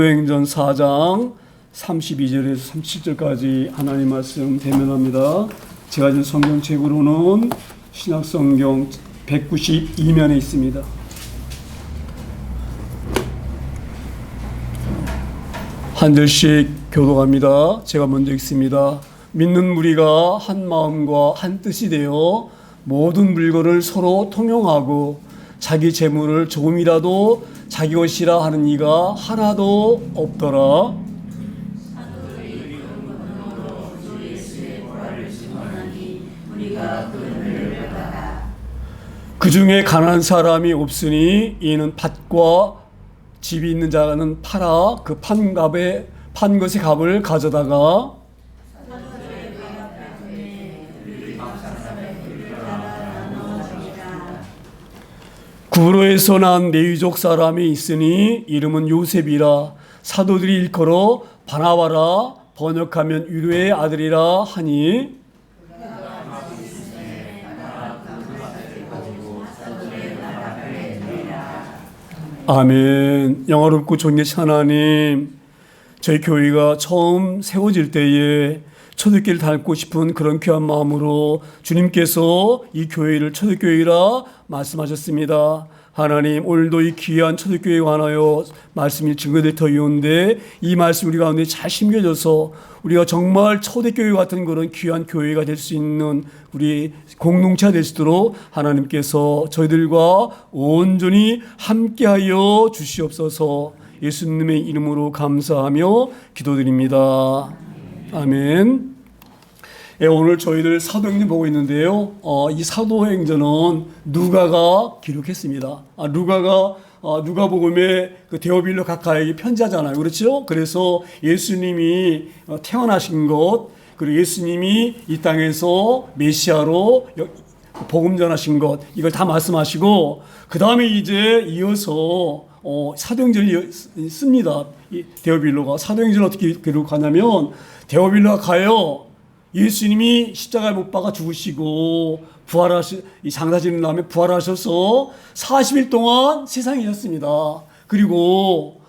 사도행전 4장 32절에서 37절까지 하나님 말씀 대면합니다. 제가 가진 성경책으로는 신약성경 192면에 있습니다. 한 절씩 교독합니다. 제가 먼저 읽습니다. 믿는 무리가 한 마음과 한 뜻이 되어 모든 물건을 서로 통용하고 자기 재물을 조금이라도 자기 것이라 하는 이가 하나도 없더라. 그 중에 가난한 사람이 없으니 이는 밭과 집이 있는 자는 팔아 그 판 것의 값을 가져다가 구브로에서 난 레위족 사람이 있으니 이름은 요셉이라. 사도들이 일컬어 바나바라 번역하면 유료의 아들이라 하니 아멘. 영화롭고 존귀하신 하나님, 저희 교회가 처음 세워질 때에 초대교회를 닮고 싶은 그런 귀한 마음으로 주님께서 이 교회를 초대교회라 말씀하셨습니다. 하나님, 오늘도 이 귀한 초대교회에 관하여 말씀이 증거될 터이온데 이 말씀 우리 가운데 잘 심겨져서 우리가 정말 초대교회 같은 그런 귀한 교회가 될 수 있는 우리 공동체가 될 수 있도록 하나님께서 저희들과 온전히 함께하여 주시옵소서. 예수님의 이름으로 감사하며 기도드립니다. 아멘. 예, 오늘 저희들 사도행전 보고 있는데요. 이 사도행전은 누가가 기록했습니다. 누가가 누가복음에 그 데오빌로 각하에게 편지하잖아요. 그렇죠? 그래서 예수님이 태어나신 것, 그리고 예수님이 이 땅에서 메시아로 복음 전하신 것, 이걸 다 말씀하시고 그 다음에 이제 이어서 사도행전을 씁니다. 이 데오빌로가 사도행전을 어떻게 기록하냐면 데오빌로가 가요. 예수님이 십자가에 못 박아 죽으시고 이 장사 지는 다음에 부활하셔서 40일 동안 세상에 계셨습니다. 그리고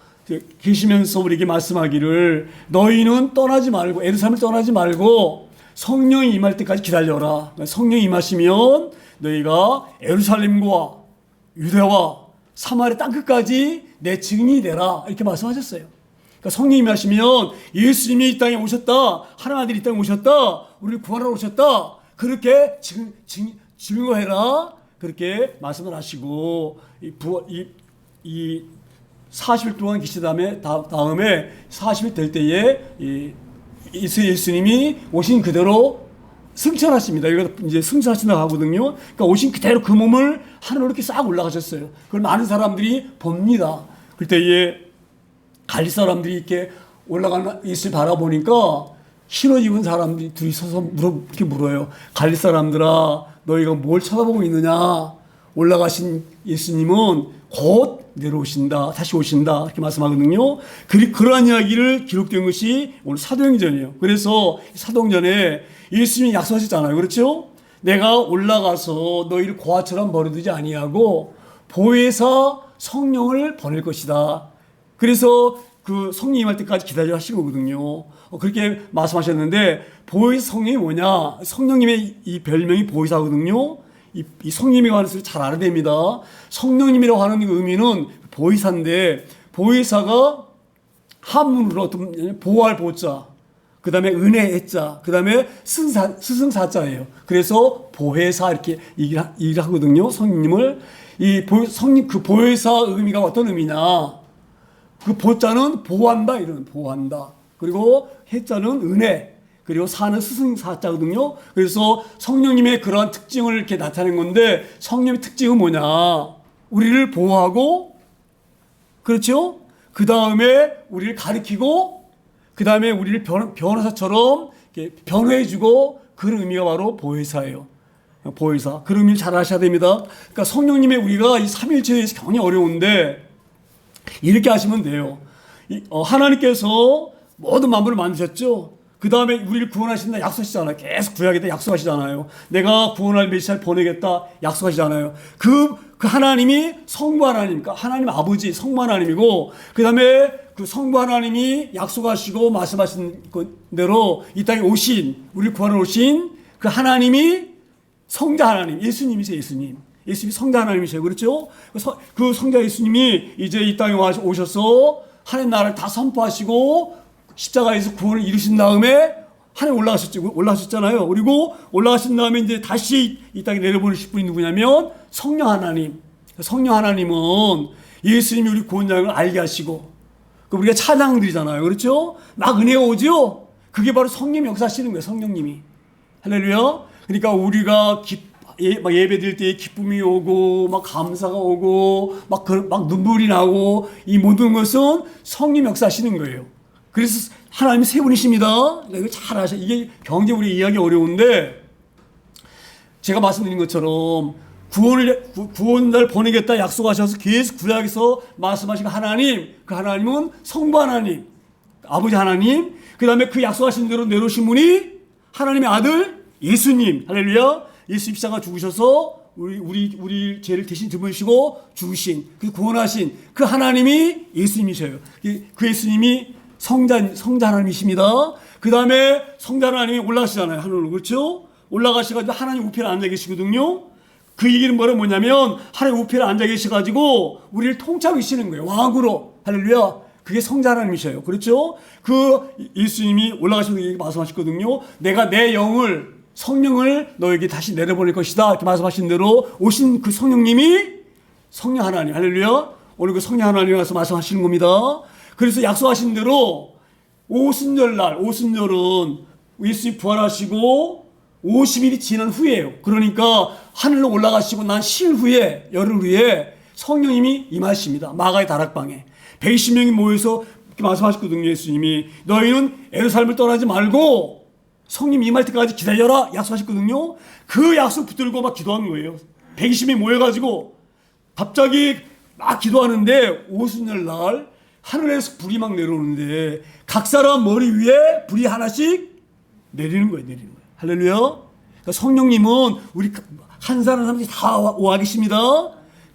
계시면서 우리에게 말씀하기를 너희는 떠나지 말고 예루살렘을 떠나지 말고 성령이 임할 때까지 기다려라. 성령이 임하시면 너희가 예루살렘과 유대와 사마리아 땅끝까지 내 증인이 되라. 이렇게 말씀하셨어요. 그러니까 성령님이 하시면 예수님이 이 땅에 오셨다. 하나님 아들이 이 땅에 오셨다. 우리를 구하러 오셨다. 그렇게 증거해라. 그렇게 말씀을 하시고 이 40일 동안 계신 다음에 40일 될 때에 예수님이 오신 그대로 승천하십니다. 이거 이제 승천하신다고 하거든요. 그러니까 오신 그대로 그 몸을 하늘로 이렇게 싹 올라가셨어요. 그걸 많은 사람들이 봅니다. 그때에 갈릴 사람들이 이렇게 올라가는 예수를 바라보니까 흰옷 입은 사람들이 둘이 서서 이렇게 물어요. 갈릴 사람들아, 너희가 뭘 쳐다보고 있느냐? 올라가신 예수님은 곧 내려오신다. 다시 오신다. 이렇게 말씀하거든요. 그러한 이야기를 기록된 것이 오늘 사도행전이에요. 그래서 사도행전에 예수님이 약속하셨잖아요. 그렇죠? 내가 올라가서 너희를 고아처럼 버려두지 아니하고 보혜사 성령을 보낼 것이다. 그래서 그 성령이 임할 때까지 기다려 하신 거거든요. 그렇게 말씀하셨는데 보혜사 성령이 뭐냐? 성령님의 이 별명이 보혜사거든요. 이 성령님에 관해서 잘 알아야 됩니다. 성령님이라고 하는 의미는 보혜사인데 보혜사가 한문으로 보호할 보자, 그 다음에 은혜의 자, 그 다음에 스승사자예요. 그래서 보혜사 이렇게 얘기를 하거든요. 성령님을 성령 그 보혜사 의미가 어떤 의미냐? 그 보자는 보호한다 이런 보호한다. 그리고 해자는 은혜. 그리고 사는 스승사자거든요. 그래서 성령님의 그러한 특징을 이렇게 나타낸 건데 성령의 특징은 뭐냐? 우리를 보호하고, 그렇죠? 그 다음에 우리를 가리키고, 그 다음에 우리를 변호사처럼 이렇게 변호해주고, 그런 의미가 바로 보혜사예요. 보혜사. 그런 의미를 잘 아셔야 됩니다. 그러니까 성령님의 우리가 이 삼일체에서 굉장히 어려운데 이렇게 하시면 돼요. 하나님께서 모든 만물을 만드셨죠. 그 다음에 우리를 구원하신다 약속하시잖아요. 계속 구약에 약속하시잖아요. 내가 구원할 메시아를 보내겠다 약속하시잖아요. 그 하나님이 성부 하나님이니까 하나님 아버지 성부 하나님이고 그 다음에 그 성부 하나님이 약속하시고 말씀하신 대로 이 땅에 오신, 우리를 구하러 오신 그 하나님이 성자 하나님, 예수님이세요. 예수님이 성자 하나님이세요. 그렇죠? 그 성자 예수님이 이제 이 땅에 오셔서 하나님 나라를 다 선포하시고 십자가에서 구원을 이루신 다음에 하나님 올라가셨잖아요. 그리고 올라가신 다음에 이제 다시 이 땅에 내려보내실 분이 누구냐면 성령 하나님. 성령 하나님은 예수님이 우리 구원자를 알게 하시고, 우리가 찬양 드리잖아요. 그렇죠? 막 은혜가 오죠? 그게 바로 성령이 역사하시는 거예요. 성령님이. 할렐루야. 그러니까 우리가 예배 드릴 때 기쁨이 오고, 막 감사가 오고, 막 눈물이 나고, 이 모든 것은 성령 역사하시는 거예요. 그래서 하나님이 세 분이십니다. 이거 잘 아셔. 이게 경제 우리 이해하기 어려운데, 제가 말씀드린 것처럼 구원자를 보내겠다 약속하셔서 계속 구약에서 말씀하신 하나님, 그 하나님은 성부 하나님, 아버지 하나님, 그 다음에 그 약속하신 대로 내려오신 분이 하나님의 아들 예수님. 할렐루야. 예수 십자가 죽으셔서 우리 죄를 대신 짊어지시고 죽으신, 그 구원하신 그 하나님이 예수님이셔요. 그 예수님이 성자 하나님이십니다. 그 다음에 성자 하나님이 올라가시잖아요. 하늘로. 그렇죠? 올라가셔가지고 하나님 우편에 앉아 계시거든요. 그 얘기는 뭐냐면 하나님 우편에 앉아 계셔가지고 우리를 통치하고 계시는 거예요. 왕으로. 할렐루야. 그게 성자 하나님이셔요. 그렇죠? 그 예수님이 올라가시면서 얘기 말씀하셨거든요. 내가 내 성령을 너에게 다시 내려보낼 것이다. 이렇게 말씀하신 대로 오신 그 성령님이 성령 하나님. 할렐루야. 오늘 그 성령 하나님이 와서 말씀하시는 겁니다. 그래서 약속하신 대로 오순절은 예수님이 부활하시고 50일이 지난 후에요. 그러니까 하늘로 올라가시고 난 실 후에, 열흘 후에 성령님이 임하십니다. 마가의 다락방에 120명이 모여서 이렇게 말씀하셨거든요. 예수님이 너희는 예루살렘을 떠나지 말고 성령 임할 때까지 기다려라 약속하셨거든요. 그 약속 붙들고 막 기도하는 거예요. 120명이 모여가지고 갑자기 막 기도하는데 오순절 날 하늘에서 불이 막 내려오는데 각 사람 머리 위에 불이 하나씩 내리는 거예요. 할렐루야. 그러니까 성령님은 우리 한 사람이 다 와 계십니다.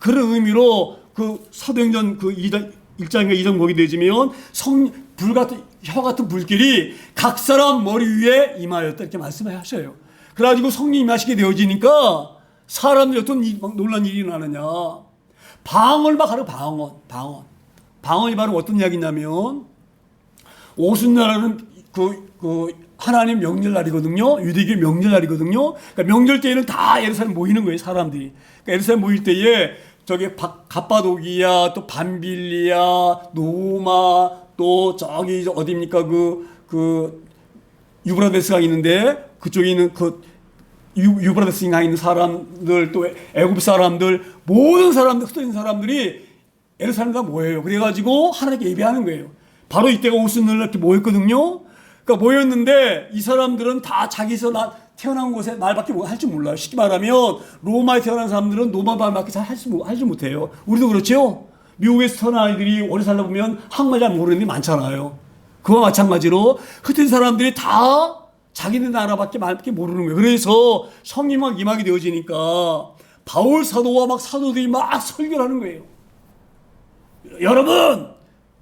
그런 의미로 그 사도행전 그 1장과 2장 보게 되지면 혀 같은 불길이 각 사람 머리 위에 임하였다 이렇게 말씀을 하셔요. 그래가지고 성령이 임하시게 되어지니까 사람들이 어떤 놀란 일이 일어나느냐. 방언을 막 하는 방언이 바로 어떤 이야기냐면 오순절은 그 하나님 명절날이거든요. 유대교 명절날이거든요. 그러니까 명절 때에는 다 예루살렘 모이는 거예요. 사람들이. 그러니까 예루살렘 모일 때에 저기 갑바도기야, 또 밤빌리야, 노마, 또 저기 어디입니까 그 유브라데스가 있는데 그쪽에 있는 그 유브라데스가 있는 사람들, 또 애굽 사람들, 모든 사람들, 흩어진 사람들이 예루살렘에 다 모여요. 그래가지고 하나님께 예배하는 거예요. 바로 이때가 오순절 이렇게 모였거든요. 그러니까 모였는데 이 사람들은 다 자기서 태어난 곳에 말밖에 할 줄 몰라요. 쉽게 말하면 로마에 태어난 사람들은 로마 말밖에 잘 하지 못해요. 우리도 그렇죠. 미국에서 태어난 아이들이 오래 살다 보면 한국말 잘 모르는 게 많잖아요. 그와 마찬가지로 흩어진 사람들이 다 자기네 나라밖에 말밖에 모르는 거예요. 그래서 성령이 임하게 되어지니까 바울 사도와 막 사도들이 막 설교를 하는 거예요.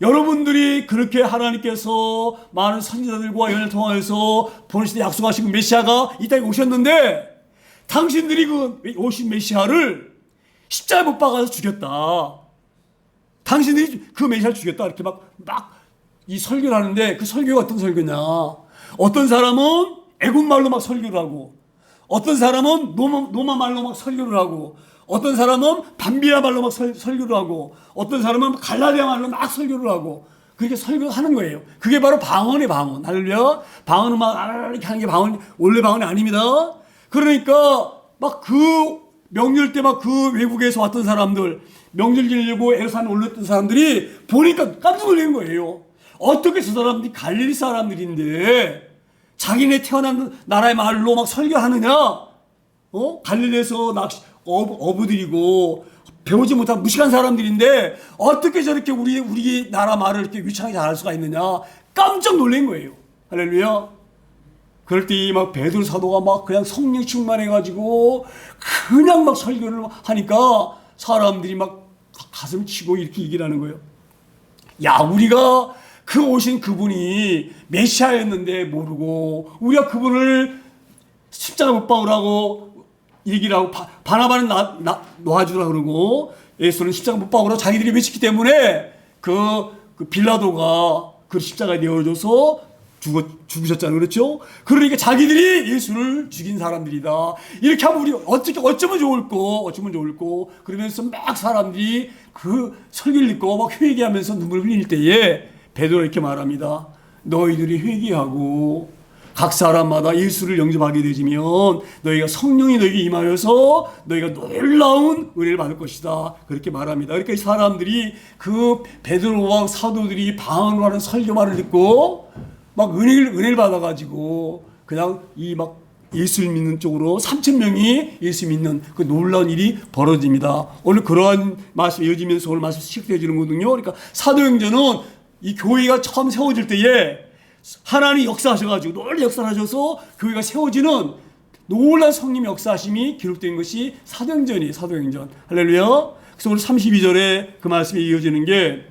여러분들이 그렇게 하나님께서 많은 선지자들과 연을 통하여서 보내실 때 약속하신 메시아가 이 땅에 오셨는데 당신들이 그 오신 메시아를 십자가에 못 박아서 죽였다. 당신들이 그 메시아를 죽였다. 이렇게 막 이 설교를 하는데 그 설교가 어떤 설교냐. 어떤 사람은 애국말로 막 설교를 하고 어떤 사람은 노마 말로 막 설교를 하고 어떤 사람은 밤비라 말로 막 설교를 하고 어떤 사람은 갈라디아 말로 막 설교를 하고 그렇게 설교하는 거예요. 그게 바로 방언이에요. 방언. 할렐루야. 방언은 막 이렇게 하는 게 원래 방언이 아닙니다. 그러니까 막 그 명절 때 막 그 외국에서 왔던 사람들 명절 지내려고 예루살렘에 올렸던 사람들이 보니까 깜짝 놀란 거예요. 어떻게 저 사람들이 갈릴리 사람들인데 자기네 태어난 나라의 말로 막 설교하느냐? 갈릴리에서 어부들이고 배우지 못한 무식한 사람들인데 어떻게 저렇게 우리 나라 말을 이렇게 유창하게 잘할 수가 있느냐? 깜짝 놀란 거예요. 할렐루야. 그럴 때 막 베드로 사도가 막 그냥 성령 충만해가지고 그냥 막 설교를 하니까 사람들이 막 가슴을 치고 이렇게 얘기를 하는 거예요. 야, 우리가 그 오신 그분이 메시아였는데 모르고 우리가 그분을 십자가 못 박으라고 얘기를 하고 바나바는 놔주라 그러고 예수는 십자가 못 박으라고 자기들이 외쳤기 때문에 그 빌라도가 그 십자가에 내어줘서 죽으셨잖아요. 그렇죠? 그러니까 자기들이 예수를 죽인 사람들이다. 이렇게 하면 우리 어쩌면 좋을꼬 그러면서 막 사람들이 그 설교를 듣고 막 회개하면서 눈물을 흘릴 때에 베드로가 이렇게 말합니다. 너희들이 회개하고 각 사람마다 예수를 영접하게 되지면 너희가 성령이 너희에게 임하여서 너희가 놀라운 은혜를 받을 것이다. 그렇게 말합니다. 그러니까 이 사람들이 그 베드로와 사도들이 방언으로 하는 설교말을 듣고 막 은혜를 받아가지고 그냥 이 막 예수를 믿는 쪽으로 3,000명이 예수 믿는 그 놀라운 일이 벌어집니다. 오늘 그러한 말씀이 이어지면서 오늘 말씀이 시작되어지는 거거든요. 그러니까 사도행전은 이 교회가 처음 세워질 때에 하나님이 역사하셔가지고 놀라운 역사를 하셔서 교회가 세워지는 놀라운 성령의 역사하심이 기록된 것이 사도행전이에요. 사도행전. 할렐루야. 그래서 오늘 32절에 그 말씀이 이어지는 게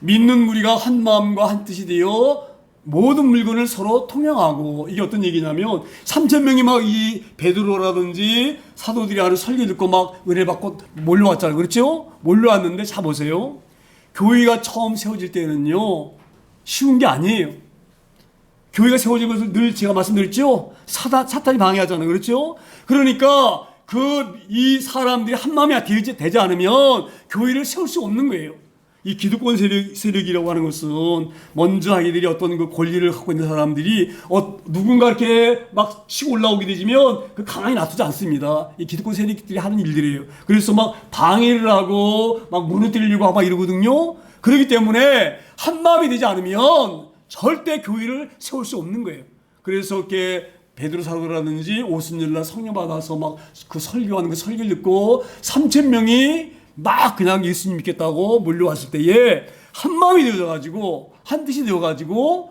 믿는 무리가 한 마음과 한 뜻이 되어 모든 물건을 서로 통용하고, 이게 어떤 얘기냐면 3,000명이 막 이 베드로라든지 사도들이 하는 설교 듣고 막 은혜 받고 몰려왔잖아요. 그렇죠? 몰려왔는데 자 보세요. 교회가 처음 세워질 때는요 쉬운 게 아니에요. 교회가 세워진 것을 늘 제가 말씀드렸죠. 사탄이 방해하잖아요. 그렇죠? 그러니까 이 사람들이 한 마음이 되지 않으면 교회를 세울 수 없는 거예요. 이 기득권 세력이라고 하는 것은 먼저 자기들이 어떤 그 권리를 갖고 있는 사람들이 누군가 이렇게 막 치고 올라오게 되면 그 가만히 놔두지 않습니다. 이 기득권 세력들이 하는 일들이에요. 그래서 막 방해를 하고 막 무너뜨리려고 하고 막 이러거든요. 그렇기 때문에 한 마음이 되지 않으면 절대 교회를 세울 수 없는 거예요. 그래서 이렇게 베드로 사도라든지 오순절날 성령 받아서 막 그 설교하는 그 설교를 듣고 3,000명이 막 그냥 예수님 믿겠다고 몰려왔을 때에 한 마음이 되어가지고 한 뜻이 되어가지고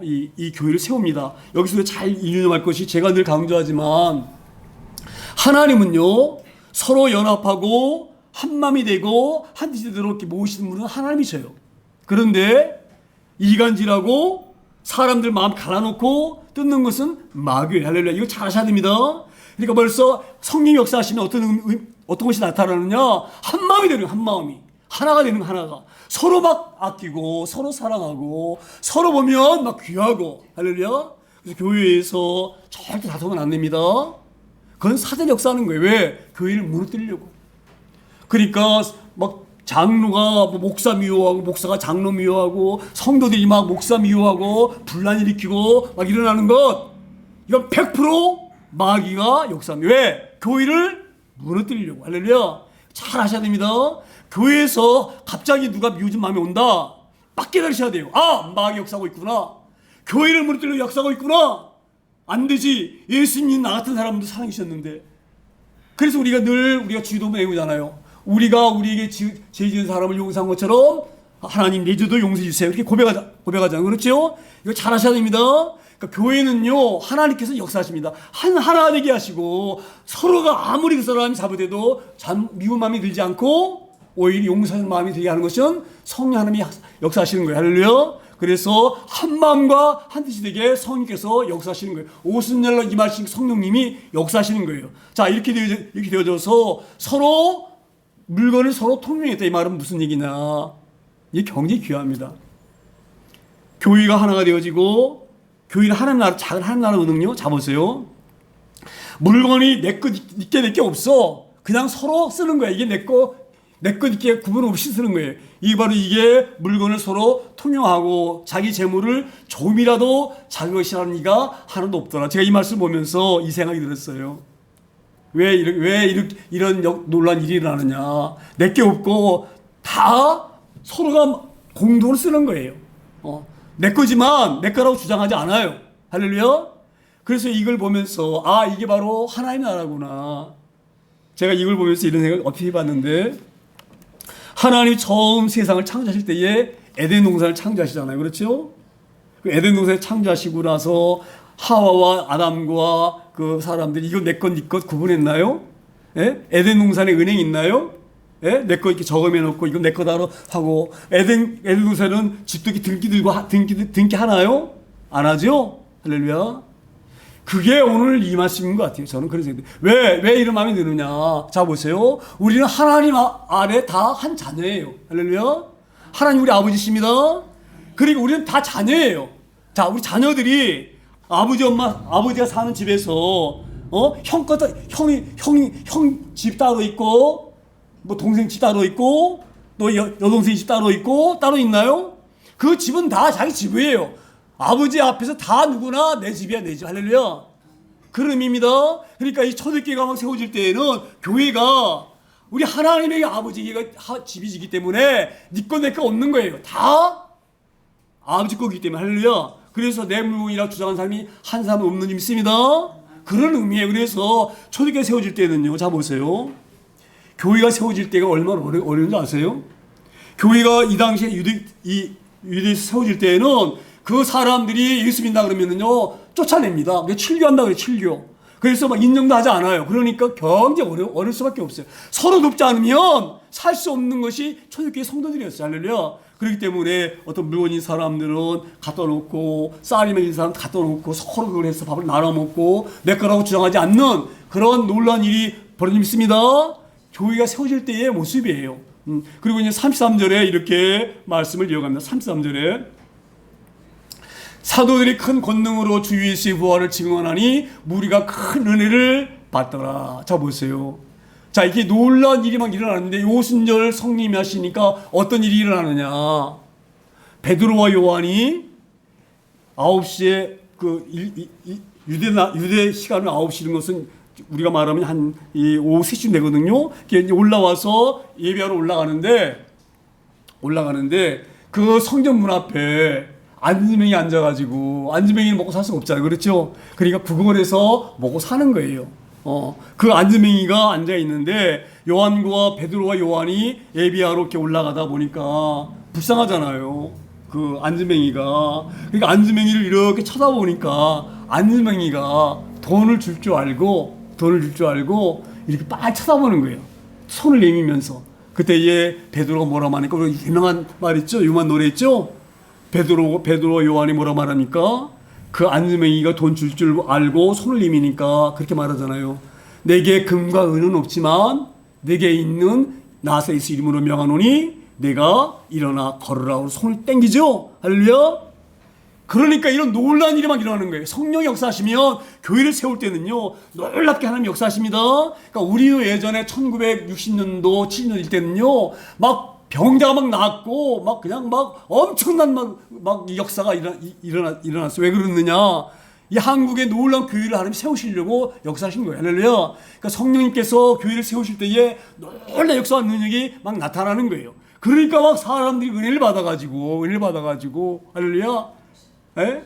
이 교회를 세웁니다. 여기서 잘 유념할 것이 제가 늘 강조하지만 하나님은요 서로 연합하고 한 마음이 되고 한 뜻이 되도록 이렇게 모으시는 분은 하나님이셔요. 그런데 이간질하고 사람들 마음 갈아놓고 뜯는 것은 마귀예요. 할렐루야. 이거 잘 아셔야 됩니다. 그러니까 벌써 성령 역사하시면 어떤 것이 나타나느냐? 한 마음이 되는, 한 마음이. 하나가 되는, 하나가. 서로 막 아끼고, 서로 사랑하고, 서로 보면 막 귀하고. 할렐루야. 그래서 교회에서 절대 다투면 안 됩니다. 그건 사전 역사하는 거예요. 왜? 교회를 무너뜨리려고. 그러니까 막 장로가 목사 미워하고, 목사가 장로 미워하고, 성도들이 막 목사 미워하고, 분란 일으키고, 막 일어나는 것. 이건 100% 마귀가 역사합니다. 왜? 교회를 무너뜨리려고. 할렐루야. 잘 하셔야 됩니다. 교회에서 갑자기 누가 미워진 마음이 온다. 딱 깨달으셔야 돼요. 아, 마귀 역사하고 있구나. 교회를 무너뜨리려고 역사하고 있구나. 안 되지. 예수님 나 같은 사람도 사랑이셨는데. 그래서 우리가 주기도 외우잖아요. 우리가 우리에게 죄 지은 사람을 용서한 것처럼 하나님 내 죄도 용서해 주세요. 이렇게 고백하잖아요. 그렇죠? 이거 잘 하셔야 됩니다. 그러니까 교회는요 하나님께서 역사하십니다. 하나 되게 하시고 서로가 아무리 그 사람이 잘못해도 미운 마음이 들지 않고 오히려 용서하는 마음이 되게 하는 것은 성령 하나님이 역사하시는 거예요. 할렐루야. 그래서 한 마음과 한 뜻이 되게 성령께서 역사하시는 거예요. 오순절날 임하신 성령님이 역사하시는 거예요. 자 이렇게 되어져서 서로 물건을 서로 통용했다. 이 말은 무슨 얘기냐? 이게 굉장히 귀합니다. 교회가 하나가 되어지고 교회는 하나님 나라, 작은 하나님 나라거든요. 자 보세요. 물건이 내 것 있게 내 게 없어. 그냥 서로 쓰는 거야. 이게 내 것 있게 구분 없이 쓰는 거예요. 이게 물건을 서로 통용하고 자기 재물을 조금이라도 자기 것이라는 이가 하나도 없더라. 제가 이 말씀을 보면서 이 생각이 들었어요. 왜 이런 놀란 일이 일어나느냐. 내 게 없고 다 서로가 공동으로 쓰는 거예요. 내 거지만 내 거라고 주장하지 않아요. 할렐루야. 그래서 이걸 보면서 이게 바로 하나님의 나라구나. 제가 이걸 보면서 이런 생각을 어떻게 해봤는데 하나님이 처음 세상을 창조하실 때에 에덴 동산을 창조하시잖아요. 그렇죠? 에덴 동산을 창조하시고 나서 하와와 아담과 그 사람들이 이거 내 것, 네 것 구분했나요? 예? 에덴 동산에 은행이 있나요? 예? 내 거 이렇게 저금해 놓고 이건 내 거다 하고 에덴 동산은 집도 이렇게 등기 들고 등기 하나요? 안 하죠? 할렐루야. 그게 오늘 이 말씀인 것 같아요. 저는 그래서 왜 이런 마음이 드느냐? 자 보세요. 우리는 하나님 아래 다 한 자녀예요. 할렐루야. 하나님 우리 아버지십니다. 그리고 우리는 다 자녀예요. 자 우리 자녀들이 아버지가 사는 집에서 형 집 따로 있고 뭐 동생 집 따로 있고 또 여동생 집 따로 있고 따로 있나요? 그 집은 다 자기 집이에요. 아버지 앞에서 다 누구나 내 집이야 내 집. 할렐루야. 그런 의미입니다. 그러니까 이 초대교회가 막 세워질 때에는 교회가 우리 하나님의 아버지가 집이기 때문에 네 거 내 거 없는 거예요. 다 아버지 거기 때문에. 할렐루야. 그래서 내 물건이라 주장하는 사람이 한 사람 없는 줄 믿습니다. 그런 의미예요. 그래서 초대교회 세워질 때는요. 자 보세요. 교회가 세워질 때가 얼마나 어려운지 아세요? 교회가 이 당시에 유대에서 세워질 때에는 그 사람들이 예수 믿는다 그러면은요 쫓아냅니다. 칠교한다 그래요. 칠교. 그래서 막 인정도 하지 않아요. 그러니까 굉장히 어려울 수밖에 없어요. 서로 돕지 않으면 살 수 없는 것이 초대교회 성도들이었어요. 할렐루야. 그렇기 때문에 어떤 물건인 사람들은 갖다 놓고 쌀이 먹인 사람 갖다 놓고 서로 그걸 해서 밥을 나눠 먹고 내 거라고 주장하지 않는 그런 놀라운 일이 벌어지고 있습니다. 교회가 세워질 때의 모습이에요. 그리고 이제 33절에 이렇게 말씀을 이어갑니다. 33절에 사도들이 큰 권능으로 주 예수의 부활을 증언하니 무리가 큰 은혜를 받더라. 자 보세요. 자 이게 놀라운 일이 막 일어나는데 오순절 성님이 하시니까 어떤 일이 일어나느냐. 베드로와 요한이 9시에 유대 시간은 9시인 것은 우리가 말하면 한 오후 3시쯤 되거든요. 이제 올라와서 예배하러 올라가는데 그 성전 문 앞에 안지명이 앉아가지고 안지명이는 먹고 살 수가 없잖아요. 그렇죠? 그러니까 구걸해서 먹고 사는 거예요. 그 안지명이가 앉아 있는데 요한과 베드로와 요한이 예배하러 이렇게 올라가다 보니까 불쌍하잖아요. 그 안지명이가. 그러니까 안지명이를 이렇게 쳐다보니까 안지명이가 돈을 줄 줄 알고 이렇게 빡 쳐다보는 거예요. 손을 내밀면서. 그때 베드로가 뭐라 하니까 유명한 말 있죠? 유명한 노래 있죠? 베드로 요한이 뭐라 말합니까? 그 안지명이가 돈 줄 줄 알고 손을 내미니까 그렇게 말하잖아요. 내게 금과 은은 없지만 내게 있는 나사렛 이름으로 명하노니 내가 일어나 걸으라고 손을 땡기죠. 할렐루야. 그러니까 이런 놀라운 일이 막 일어나는 거예요. 성령이 역사하시면 교회를 세울 때는요 놀랍게 하나님 역사하십니다. 그러니까 우리도 예전에 1960년도 70년일 때는요 막 병자가 막 났고 막 그냥 막 엄청난 막 역사가 일어났어요. 왜 그러느냐? 이 한국의 놀라운 교회를 하나님 세우시려고 역사하신 거예요. 할렐루야. 그러니까 성령님께서 교회를 세우실 때에 놀라운 역사와 능력이 막 나타나는 거예요. 그러니까 막 사람들이 은혜를 받아가지고 할렐루야. 에?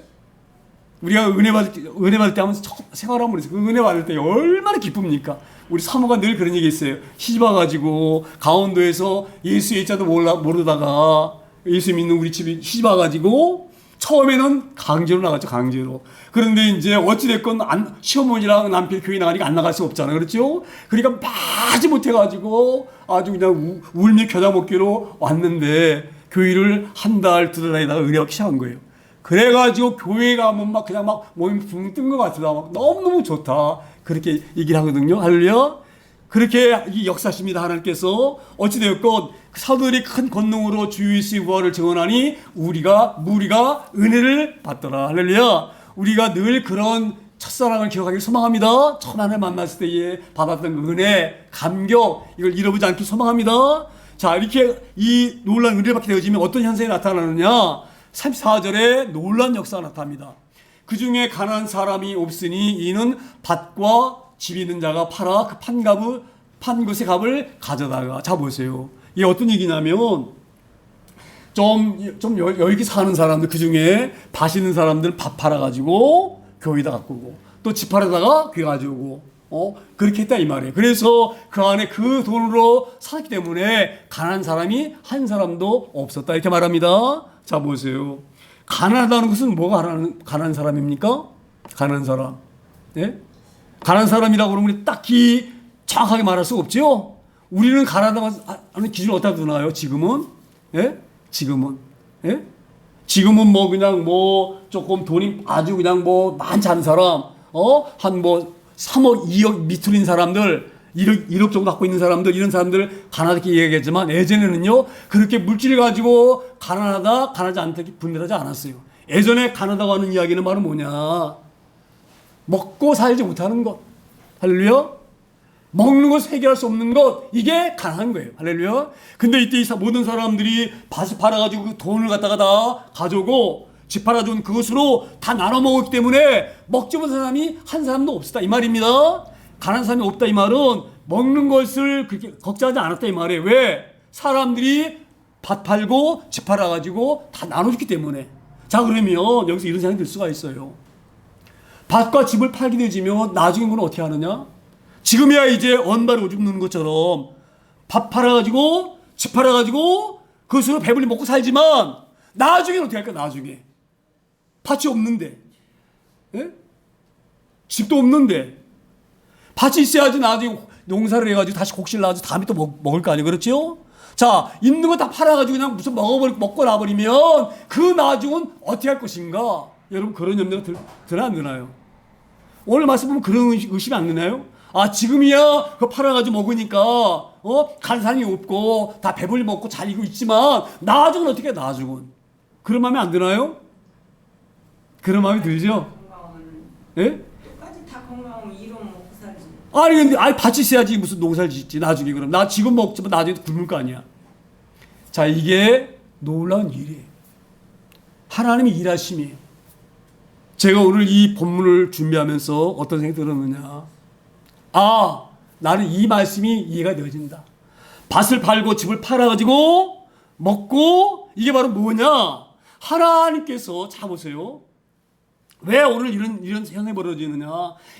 우리가 은혜 받을 때 하면서 생활하면 그 은혜 받을 때 얼마나 기쁩니까? 우리 사모가 늘 그런 얘기 했어요. 시집 와가지고 강원도에서 예수 예자도 모르다가 예수 믿는 우리 집이 시집 와가지고 처음에는 강제로 나갔죠. 강제로. 그런데 이제 어찌됐건 시어머니랑 남편이 교회 나가니까 안 나갈 수 없잖아요. 그렇죠? 그러니까 마지 못해가지고 아주 그냥 울며 겨자 먹기로 왔는데 교회를 한 달, 2달 다니다가 은혜 받기 시작한 거예요. 그래가지고 교회 가면 막 그냥 막 몸이 붕 뜬 것 같다. 막 너무너무 좋다. 그렇게 얘기를 하거든요. 할렐루야. 그렇게 이 역사십니다. 하나님께서 어찌되었건 사도들이 큰 권능으로 주 예수의 부활을 증언하니 무리가 은혜를 받더라. 할렐루야. 우리가 늘 그런 첫사랑을 기억하길 소망합니다. 처음 하나님 만났을 때에 받았던 그 은혜, 감격 이걸 잃어보지 않길 소망합니다. 자 이렇게 이 놀라운 은혜를 받게 되어지면 어떤 현상이 나타나느냐. 34절에 놀라운 역사가 나타납니다. 그 중에 가난한 사람이 없으니 이는 밭과 집 있는 자가 팔아 그 판 것의 값을 가져다가. 자 보세요. 이게 어떤 얘기냐면 좀 여기 사는 사람들 그 중에 밭 있는 사람들 밭 팔아가지고 교회에다 갖고 오고 또 집 팔아다가 교회 가지고 오고 그렇게 했다 이 말이에요. 그래서 그 안에 그 돈으로 살았기 때문에 가난한 사람이 한 사람도 없었다 이렇게 말합니다. 자 보세요. 가난하다는 것은 뭐가 가난한 사람입니까? 가난한 사람. 네? 가난한 사람이라고 그러면 딱히 정확하게 말할 수가 없죠. 우리는 가난하다는 기준을 어디다 두나요? 지금은? 예? 지금은? 예? 지금은 뭐 그냥 뭐 조금 돈이 아주 그냥 뭐 많지 않은 사람, 한 뭐 3억, 2억 밑으로인 사람들, 1억 정도 갖고 있는 사람들, 이런 사람들 가난하게 얘기하지만 예전에는요, 그렇게 물질 가지고 가난하다, 가난하지 않다 분별하지 않았어요. 예전에 가난하다고 하는 이야기는 바로 뭐냐? 먹고 살지 못하는 것. 할렐루야. 먹는 것 해결할 수 없는 것, 이게 가난한 거예요. 할렐루야. 근데 이때 이 모든 사람들이 밭을 팔아가지고 그 돈을 갖다가 다 가져오고 집 팔아준 그것으로 다 나눠 먹었기 때문에 먹지 못한 사람이 한 사람도 없었다 이 말입니다. 가난한 사람이 없다 이 말은 먹는 것을 그렇게 걱정하지 않았다 이 말이에요. 왜? 사람들이 밭 팔고 집 팔아가지고 다 나눠줬기 때문에. 자, 그러면 여기서 이런 생각이 들 수가 있어요. 밭과 집을 팔게 되지면 나중에 그건 어떻게 하느냐? 지금이야 이제 언발에 오줌 누는 것처럼 밥 팔아가지고 집 팔아가지고 그것으로 배불리 먹고 살지만 나중에는 어떻게 할까? 나중에 밭이 없는데, 예? 집도 없는데 밭이 있어야지 나중에 농사를 해가지고 다시 곡실 나가지고 다음에 또 먹을 거 아니에요? 그렇죠? 자, 있는 거 다 팔아가지고 그냥 무슨 먹고 나버리면 그 나중은 어떻게 할 것인가? 여러분 그런 염려가 드나 안 드나요? 오늘 말씀 보면 그런 의심이 안 드나요? 아, 지금이야 그거 팔아가지고 먹으니까 간산이 없고 다 배불리 먹고 잘 이고 있지만 나중은 어떻게 해? 나중은 그런 마음이 안 드나요? 그런 마음이 들죠? 예? 똑같이 다 건강하면 이로 먹고 살지. 아니 근데 밭이 있어야지 무슨 농사를 짓지 나중에. 그럼 나 지금 먹지만 나중에 굶을 거 아니야. 자, 이게 놀라운 일이에요. 하나님의 일하심이에요. 제가 오늘 이 본문을 준비하면서 어떤 생각이 들었느냐, 아, 나는 이 말씀이 이해가 되어진다. 밭을 팔고 집을 팔아가지고 먹고, 이게 바로 뭐냐? 하나님께서, 자 보세요. 왜 오늘 이런 현상이 벌어지느냐?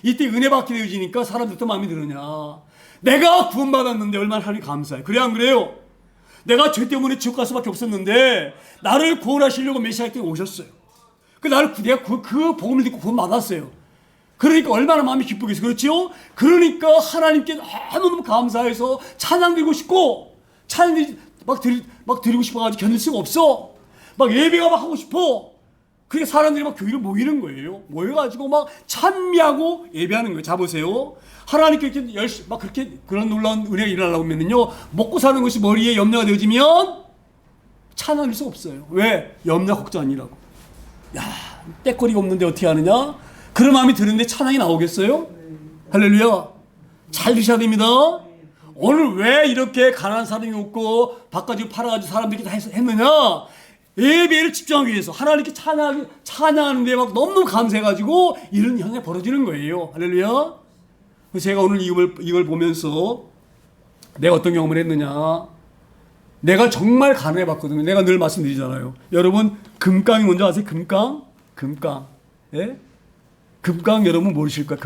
이때 은혜 받게 되어지니까 사람들도 마음이 드느냐? 내가 구원받았는데 얼마나 하나님 감사해. 그래 안 그래요? 내가 죄 때문에 지옥 갈 수밖에 없었는데 나를 구원하시려고 메시아 때 오셨어요. 내가 그 복음을 듣고 구원받았어요. 그러니까 얼마나 마음이 기쁘겠어요. 그렇지요? 그러니까 하나님께 너무너무 감사해서 찬양 드리고 싶고, 찬양 막 드리고 싶어가지고 견딜 수가 없어. 막 예배가 막 하고 싶어. 그게 사람들이 막 교회로 모이는 거예요. 모여가지고 막 찬미하고 예배하는 거예요. 자, 보세요. 하나님께 이렇게 열심히 막 그렇게 그런 놀라운 은혜가 일어나려고 하면요, 먹고 사는 것이 머리에 염려가 되어지면 찬양할 수가 없어요. 왜? 염려 걱정 아니라고. 야, 때거리가 없는데 어떻게 하느냐? 그런 마음이 드는데 찬양이 나오겠어요? 할렐루야. 잘 드셔야 됩니다. 오늘 왜 이렇게 가난한 사람이 없고 밭가지고 팔아가지고 사람들이 다 했느냐? 예배를 집중하기 위해서 하나님께 찬양하는데 막 너무 감사해가지고 이런 현상이 벌어지는 거예요. 할렐루야. 그래서 제가 오늘 이걸 보면서 내가 어떤 경험을 했느냐, 내가 정말 가난해봤거든요. 내가 늘 말씀드리잖아요. 여러분, 금깡이 뭔지 아세요? 금깡? 예? 금깡 여러분 모르실 거예요.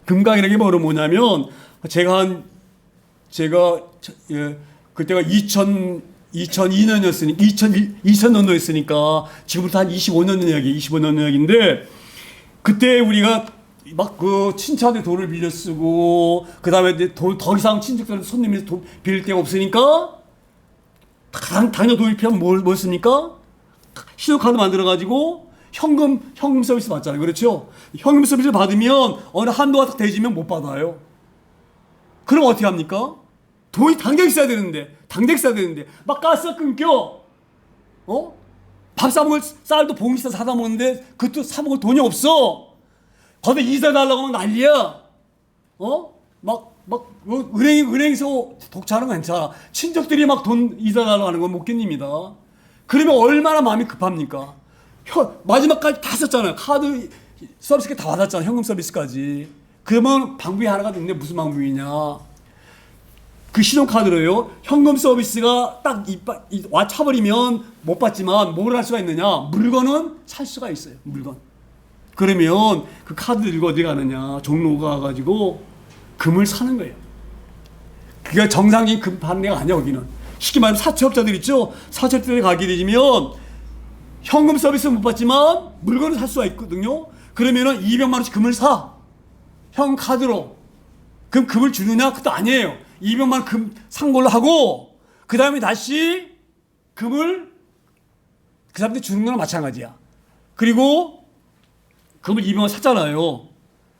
금깡이라는 게 바로 뭐냐면, 그때가 2002년도였으니까 지금부터 한 25년 전 이야기인데, 그때 우리가 막 그 친척한테 돈을 빌려 쓰고, 그 다음에 더 이상 친척들한테 손님이 돈 빌릴 데가 없으니까 당장 돈이 필요하면 뭘 씁니까? 신용카드 만들어가지고 현금 서비스 받잖아요. 그렇죠? 현금 서비스 받으면 어느 한도가 딱 되지면 못 받아요. 그럼 어떻게 합니까? 돈이 당장 있어야 되는데 막 가스가 끊겨. 밥 사 먹을 쌀도 봉지 사다 먹는데 그것도 사 먹을 돈이 없어. 거기다 이자 달라고 하면 난리야. 은행에서 독차하는 건 괜찮아. 친척들이 막 돈 이자 달라고 하는 건 못 견딥니다. 그러면 얼마나 마음이 급합니까? 마지막까지 다 썼잖아요. 카드 서비스까지 다 받았잖아. 현금 서비스까지. 그러면 방법이 하나가 있는데 무슨 방법이냐? 그 신용카드로요, 현금 서비스가 딱 와 차버리면 못 받지만 뭘 할 수가 있느냐? 물건은 살 수가 있어요. 물건. 그러면 그 카드 들고 어디 가느냐? 종로가 가가지고 금을 사는 거예요. 그게 정상적인 금 파는 데가 아니야. 거기는 쉽게 말하면 사채업자들 있죠. 사채업자들이 가게 되면 현금 서비스 못 받지만 물건을 살 수가 있거든요. 그러면은 200만 원씩 금을 사. 형 카드로. 그럼 금을 주느냐? 그것도 아니에요. 200만 금 산 걸로 하고 그 다음에 다시 금을 그 사람들이 주는 거랑 마찬가지야. 그리고 금을 200만 샀잖아요.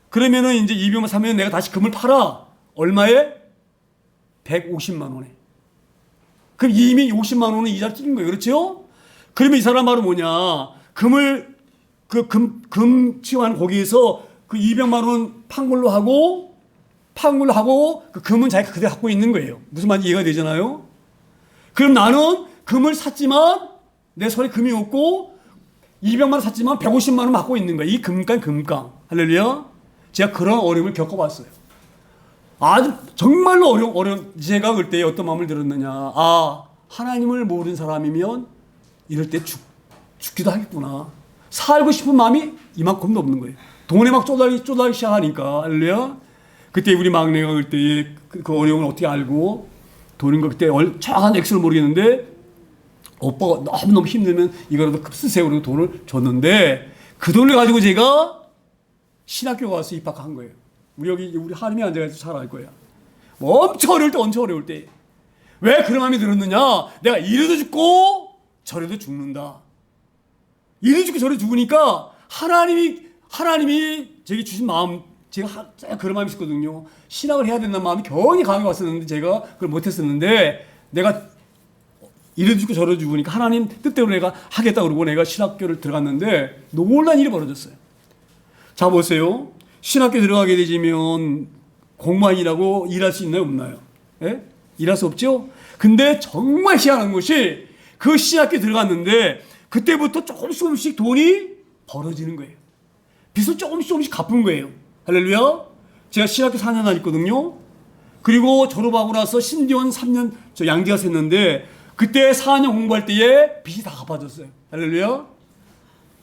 그러면은 이제 200만 사면 내가 다시 금을 팔아. 얼마에? 150만 원에. 그럼 이미 50만 원은 이자를 찍은 거예요. 그렇죠? 그러면 이 사람 말은 뭐냐? 금을 금 취하는 거기에서 그 200만 원 판 걸로 하고 그 금은 자기가 그대로 갖고 있는 거예요. 무슨 말인지 이해가 되잖아요? 그럼 나는 금을 샀지만 내 손에 금이 없고 200만 원 샀지만 150만 원 갖고 있는 거야. 이 금깡. 할렐루야. 제가 그런 어려움을 겪어봤어요. 아주 정말로 어려운 제가 그때 어떤 마음을 들었느냐. 하나님을 모르는 사람이면 이럴 때 죽기도 하겠구나. 살고 싶은 마음이 이만큼도 없는 거예요. 돈에 막 쪼달기 시작하니까. 할렐루야. 그때 우리 막내가 그때 그 어려움을 어떻게 알고 돈인 거 그때 정확한 액수를 모르겠는데 오빠가 너무너무 힘들면 이거라도 쓰세요. 그리고 돈을 줬는데 그 돈을 가지고 제가 신학교 가서 입학한 거예요. 우리 하림이 앉아서 잘 알 거야. 엄청 어려울 때. 왜 그런 마음이 들었느냐? 내가 이래도 죽고 저래도 죽는다. 이래 죽고 저래 죽으니까 하나님이 제게 주신 마음, 제가 그런 마음이 있었거든요. 신학을 해야 된다는 마음이 굉장히 강하게 왔었는데 제가 그걸 못했었는데 내가 이래도 죽고 저래도 죽으니까 하나님 뜻대로 내가 하겠다 그러고 내가 신학교를 들어갔는데 놀란 일이 벌어졌어요. 자 보세요. 신학교 들어가게 되면 공무원 일하고 일할 수 있나요? 없나요? 예? 일할 수 없죠? 근데 정말 희한한 것이 그 신학교 들어갔는데 그때부터 조금씩 돈이 벌어지는 거예요. 빚을 조금씩 갚은 거예요. 할렐루야. 제가 신학교 4년 다녔거든요. 그리고 졸업하고 나서 신대원 3년 저 양지가서 했는데 그때 4년 공부할 때에 빚이 다 갚아졌어요. 할렐루야.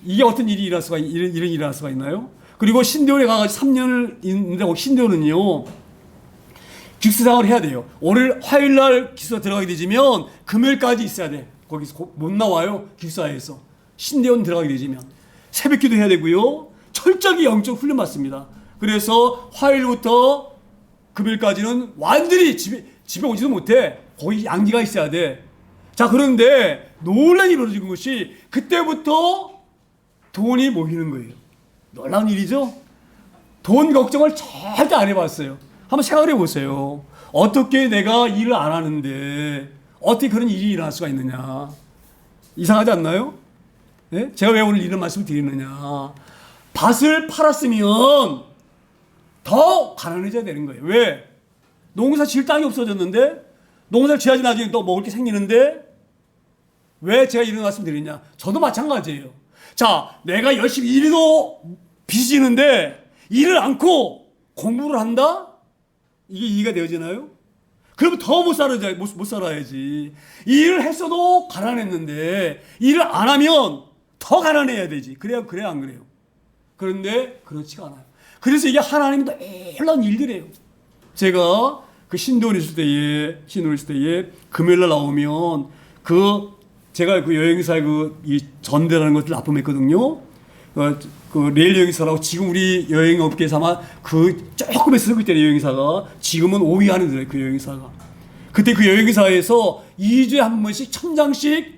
이게 어떤 일이 이런 일이 일어날 수가 있나요? 그리고 신대원에 가가지고 3년을 있는데 신대원은요 기숙사생활을 해야 돼요. 화요일날 기숙사 들어가게 되지면 금요일까지 있어야 돼. 거기서 못 나와요. 기숙사에서. 신대원 들어가게 되지면 새벽기도 해야 되고요. 철저히 영적 훈련 받습니다. 그래서 화요일부터 금요일까지는 완전히 집에 오지도 못해. 거기 양지가 있어야 돼. 자, 그런데 놀란 일이 벌어진 것이 그때부터 돈이 모이는 거예요. 놀라운 일이죠? 돈 걱정을 절대 안 해봤어요. 한번 생각을 해보세요. 어떻게 내가 일을 안 하는데 어떻게 그런 일이 일어날 수가 있느냐. 이상하지 않나요? 네? 제가 왜 오늘 이런 말씀을 드리느냐. 밭을 팔았으면 더 가난해져야 되는 거예요. 왜? 농사 지을 땅이 없어졌는데 농사를 지어야지 나중에 또 먹을 게 생기는데 왜 제가 이런 말씀 드리냐. 저도 마찬가지예요. 자, 내가 열심히 일해도 빚지는데 일을 않고 공부를 한다? 이게 이해가 되어지나요? 그러면 더 못 살아야지. 일을 했어도 가난했는데 일을 안 하면 더 가난해야 되지. 그래야 안 그래요? 그런데 그렇지가 않아요. 그래서 이게 하나님이 놀라운 일들이에요. 제가 그 신도원 있을 때에 금요일날 나오면 제가 그 여행사에 이 전대라는 것을 납품했거든요. 그 레일 여행사라고 지금 우리 여행업계에서 아마 조금 했어요. 그때 여행사가. 지금은 5위 하는 데요. 그 여행사가. 그때 그 여행사에서 2주에 한 번씩 1000장씩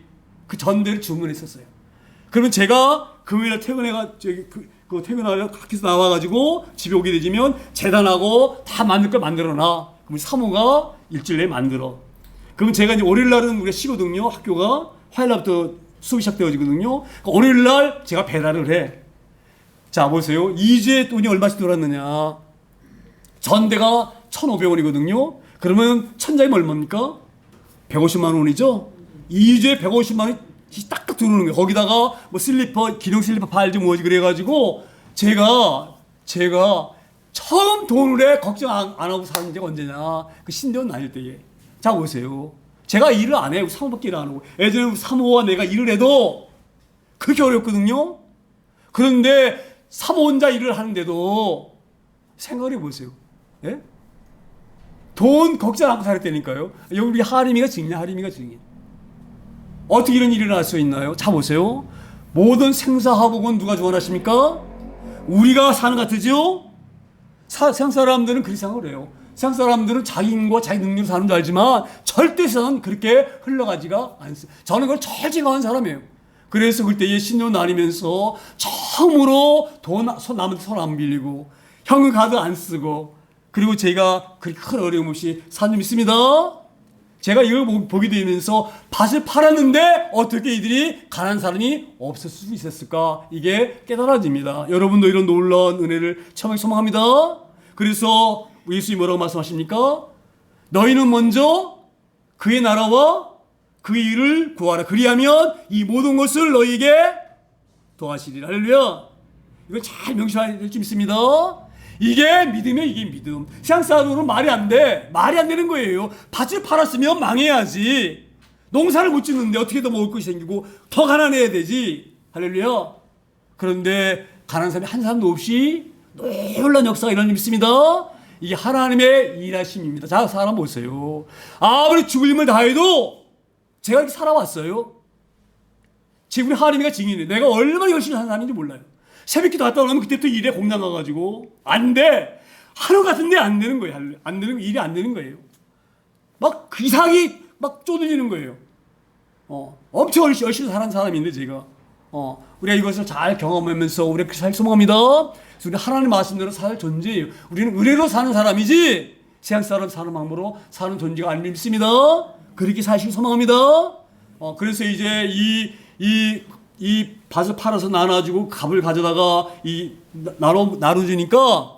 그 전대를 주문했었어요. 그러면 제가 금요일에 퇴근하려 학교에서 나와가지고 집에 오게 되면 재단하고 다 만들 걸 만들어놔. 그럼 사모가 일주일 내에 만들어. 그럼 제가 이제 월요일날은 우리가 쉬거든요. 학교가. 화요일날부터 수업이 시작되어지거든요. 그러니까 월요일날 제가 배달을 해. 자, 보세요. 2주에 돈이 얼마씩 들어왔느냐. 전대가 1,500원이거든요. 그러면 천장이면 얼마입니까? 150만 원이죠? 2주에 150만 원이 딱 들어오는 거예요. 거기다가 뭐 기능 슬리퍼 팔지 뭐지 그래가지고 제가 처음 돈을 해 걱정 안 하고 사는 데가 언제냐. 그 신대원 다닐 때에. 자, 보세요. 제가 일을 안 해요. 사모밖에 일 안 하고. 예전에 사모와 내가 일을 해도 그렇게 어렵거든요. 그런데 사모 혼자 일을 하는데도 생각을 해보세요. 예? 돈 걱정 안 하고 살았다니까요. 여기 우리 하림이가 증이야. 어떻게 이런 일이 일어날 수 있나요? 자, 보세요. 모든 생사화복은 누가 주관하십니까? 우리가 사는 것 같으죠? 세상 사람들은 그렇게 생각을 해요. 세상 사람들은 자기 힘과 자기 능력으로 사는 줄 알지만 절대 세상은 그렇게 흘러가지가 않습니다. 저는 그걸 철저한 사람이에요. 그래서 그때에 신년 나뉘면서 처음으로 남한테 손 안 빌리고 현금 카드 안 쓰고 그리고 제가 그렇게 큰 어려움 없이 산 줄 믿습니다. 제가 이걸 보게 되면서 밭을 팔았는데 어떻게 이들이 가난한 사람이 없을 수 있었을까? 이게 깨달아집니다. 여러분도 이런 놀라운 은혜를 체험하기 소망합니다. 그래서 예수님이 뭐라고 말씀하십니까? 너희는 먼저 그의 나라와 그의 일을 구하라. 그리하면 이 모든 것을 너희에게 더하시리라. 할렐루야. 이거 잘 명심해야 될 줄 믿습니다. 이게 믿음이에요. 이게 믿음. 세상 사람으로는 말이 안 돼. 말이 안 되는 거예요. 밭을 팔았으면 망해야지. 농사를 못 짓는데 어떻게 더 먹을 것이 생기고 더 가난해야 되지. 할렐루야. 그런데 가난한 사람이 한 사람도 없이 놀라운 역사가 일어나는 믿습니다. 이게 하나님의 일하심입니다. 자, 사람 보세요. 아무리 죽을 힘을 다해도 제가 이렇게 살아왔어요. 지금 하나님이가 증인이에요. 내가 얼마나 열심히 사는 사람인지 몰라요. 새벽기도 갔다 오면 그때부터 일에 공장 가가지고 안 돼. 하루 같은데 안 되는 거예요. 안 되는 일이 안 되는 거예요. 막 이상이 막 쪼들리는 거예요. 엄청 열심히 사는 사람인데 제가 우리가 이것을 잘 경험하면서 우리가 살 소망합니다. 그래서 우리 하나님 말씀대로 살 존재예요. 우리는 의뢰로 사는 사람이지 세상 사람 사는 방법으로 사는 존재가 아닌 믿습니다. 그렇게 사실 소망합니다. 그래서 이제 이 밭을 팔아서 나눠주고 값을 가져다가 나눠주니까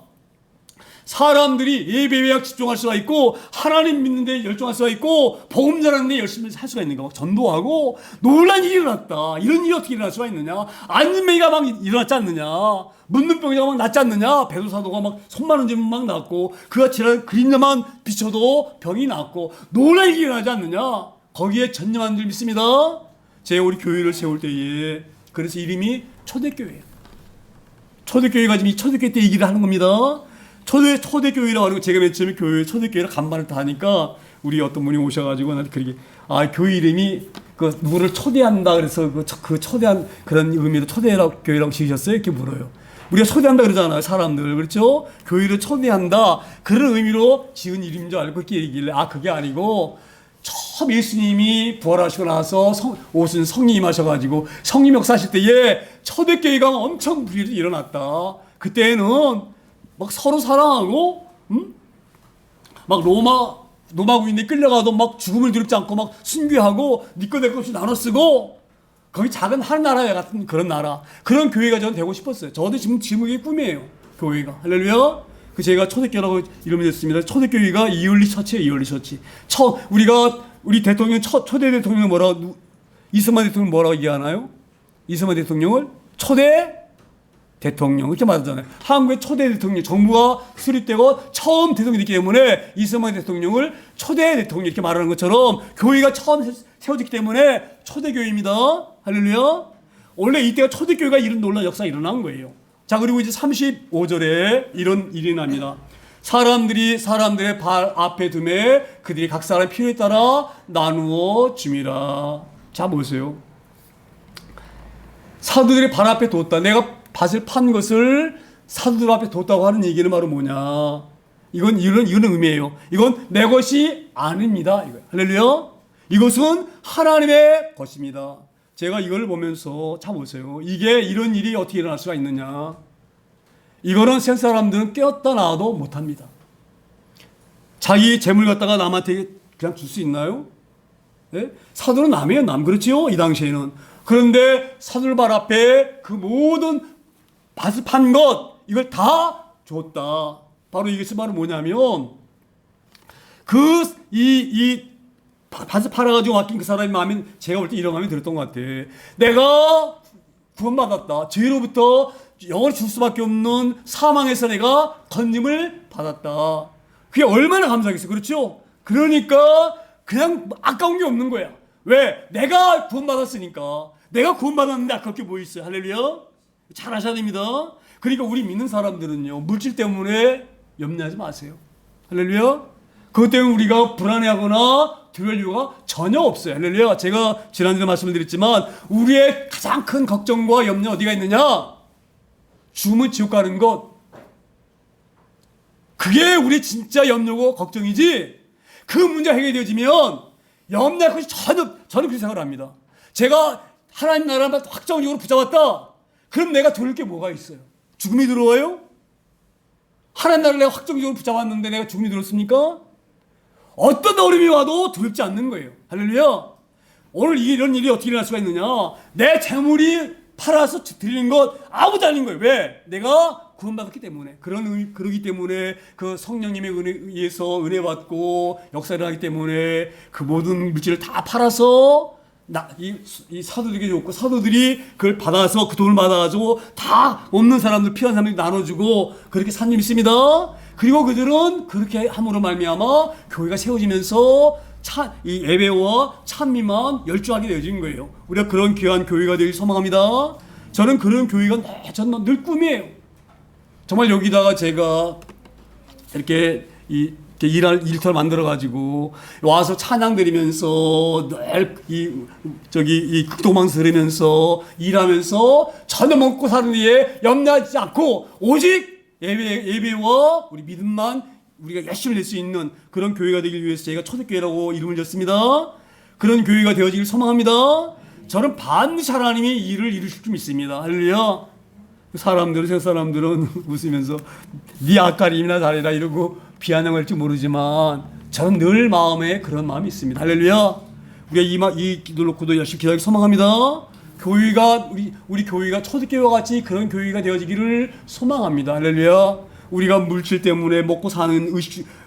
사람들이 예배에 집중할 수가 있고 하나님 믿는 데 열정할 수가 있고 복음 전하는 데 열심히 할 수가 있는 거. 막 전도하고 놀란 일이 일어났다. 이런 일이 어떻게 일어날 수가 있느냐. 안진뱅이가 막 일어났지 않느냐. 묻는 병이가 막 낫지 않느냐. 베드로사도가 막 손만 얹으면 막 낫고 그가 지난 그림자만 비춰도 병이 낫고 놀란 일이 일어나지 않느냐. 거기에 전념한 줄 믿습니다. 제가 우리 교회를 세울 때에 그래서 이름이 초대교회예요. 초대교회가 지금 이 초대교회 때 얘기를 하는 겁니다. 초대교회라고 하는 거 제가 맨 처음에 교회 초대교회라 간판을 다니까 우리 어떤 분이 오셔가지고 나한테 그렇게 교회 이름이 그 누구를 초대한다 그래서 그 초대한 그런 의미로 초대교회라고 지으셨어요? 이렇게 물어요. 우리가 초대한다 그러잖아요, 사람들. 그렇죠? 교회를 초대한다 그런 의미로 지은 이름인 줄 알고 그렇게 얘기를 그게 아니고 처음 예수님이 부활하시고 나서 오신 성령이 임하셔가지고 성령 역사하실 때에 초대교회가 엄청 불이 일어났다. 그때는 막 서로 사랑하고, 막 로마군인에 끌려가도 막 죽음을 두렵지 않고 막 순교하고 니꺼 내꺼 없이 나눠 쓰고 거기 작은 한 나라 같은 그런 나라 그런 교회가 저는 되고 싶었어요. 저도 지금 그게 꿈이에요. 교회가. 할렐루야. 제가 초대교회라고 이름이 됐습니다. 초대교회가 이얼리 처치예요. 이얼리 처치. 우리 대통령 초대 대통령 이승만 대통령 뭐라고 얘기하나요? 이승만 대통령을 초대 대통령 이렇게 말하잖아요. 한국의 초대 대통령 정부가 수립되고 처음 대통령이 됐기 때문에 이승만 대통령을 초대 대통령 이렇게 말하는 것처럼 교회가 처음 세워졌기 때문에 초대교회입니다. 할렐루야. 원래 이때가 초대교회가 이런 놀라운 역사가 일어난 거예요. 자, 그리고 이제 35절에 이런 일이 납니다. 사람들이 사람들의 발 앞에 두매 그들이 각 사람의 필요에 따라 나누어 줌이라. 자, 보세요. 사도들의 발 앞에 뒀다. 내가 밭을 판 것을 사도들 앞에 뒀다고 하는 얘기는 바로 뭐냐. 이건 의미예요. 이건 내 것이 아닙니다. 할렐루야. 이것은 하나님의 것입니다. 제가 이걸 보면서 자 보세요. 이게 이런 일이 어떻게 일어날 수가 있느냐. 이거는 세상 사람들은 깨었다 놔도 못합니다. 자기 재물 갖다가 남한테 그냥 줄 수 있나요? 네? 사도는 남이에요. 남. 그렇지요? 이 당시에는. 그런데 사도들 발 앞에 그 모든 밭을 판 것 이걸 다 줬다. 바로 이것이 바로 뭐냐면 밭을 팔아가지고 맡긴 그 사람의 마음에 제가 볼 때 이런 마음이 들었던 것 같아. 내가 구원받았다. 죄로부터 영원히 줄 수밖에 없는 사망에서 내가 건짐을 받았다. 그게 얼마나 감사하겠어. 그렇죠? 그러니까 그냥 아까운 게 없는 거야. 왜? 내가 구원받았으니까. 내가 구원받았는데 아까울 게 뭐 있어요. 할렐루야. 잘 하셔야 됩니다. 그러니까 우리 믿는 사람들은요. 물질 때문에 염려하지 마세요. 할렐루야. 그것 때문에 우리가 불안해하거나 두려울 이유가 전혀 없어요. 할렐루야. 제가 지난주에 말씀을 드렸지만 우리의 가장 큰 걱정과 염려 어디가 있느냐? 죽으면 지옥 가는 것. 그게 우리 진짜 염려고 걱정이지. 그 문제가 해결되어지면 염려할 것이 저는 그렇게 생각을 합니다. 제가 하나님 나라를 확정적으로 붙잡았다. 그럼 내가 두려울 게 뭐가 있어요? 죽음이 들어와요? 하나님 나라를 내가 확정적으로 붙잡았는데 내가 죽음이 들었습니까? 어떤 어려움이 와도 두렵지 않는 거예요. 할렐루야. 오늘 이런 일이 어떻게 일어날 수가 있느냐? 내 재물이 팔아서 드리는 것 아무도 아닌 거예요. 왜? 내가 구원받았기 때문에. 그러기 때문에 그 성령님의 의해서 은혜 받고 역사를 하기 때문에 그 모든 물질을 다 팔아서 이 사도들에게 줬고, 사도들이 그걸 받아서 그 돈을 받아가지고 다 없는 사람들, 필요한 사람들이 나눠주고 그렇게 산 일이 있습니다. 그리고 그들은 그렇게 함으로 말미암아 교회가 세워지면서 이 예배와 찬미만 열중하게 되어진 거예요. 우리가 그런 귀한 교회가 되길 소망합니다. 저는 그런 교회가 저는 늘 꿈이에요. 정말 여기다가 제가 이렇게 일터를 만들어가지고 와서 찬양 드리면서 늘 이 극동방송 들으면서 일하면서 전혀 먹고 사는 일에 염려하지 않고 오직 예배와 우리 믿음만 우리가 열심히 낼 수 있는 그런 교회가 되기 위해서 제가 초대교회라고 이름을 졌습니다. 그런 교회가 되어지길 소망합니다. 저는 반드시 하나님이 일을 이루실 줄 믿습니다. 할렐루야. 세상 사람들은 웃으면서 네 앞가림이나 잘해라 이러고 비아냥할지 모르지만 저는 늘 마음에 그런 마음이 있습니다. 할렐루야. 우리가 이 기도 놓고도 열심히 기도하기 소망합니다. 교회가 우리 교회가 초대교회와 같이 그런 교회가 되어지기를 소망합니다. 할렐루야. 우리가 물질 때문에 먹고 사는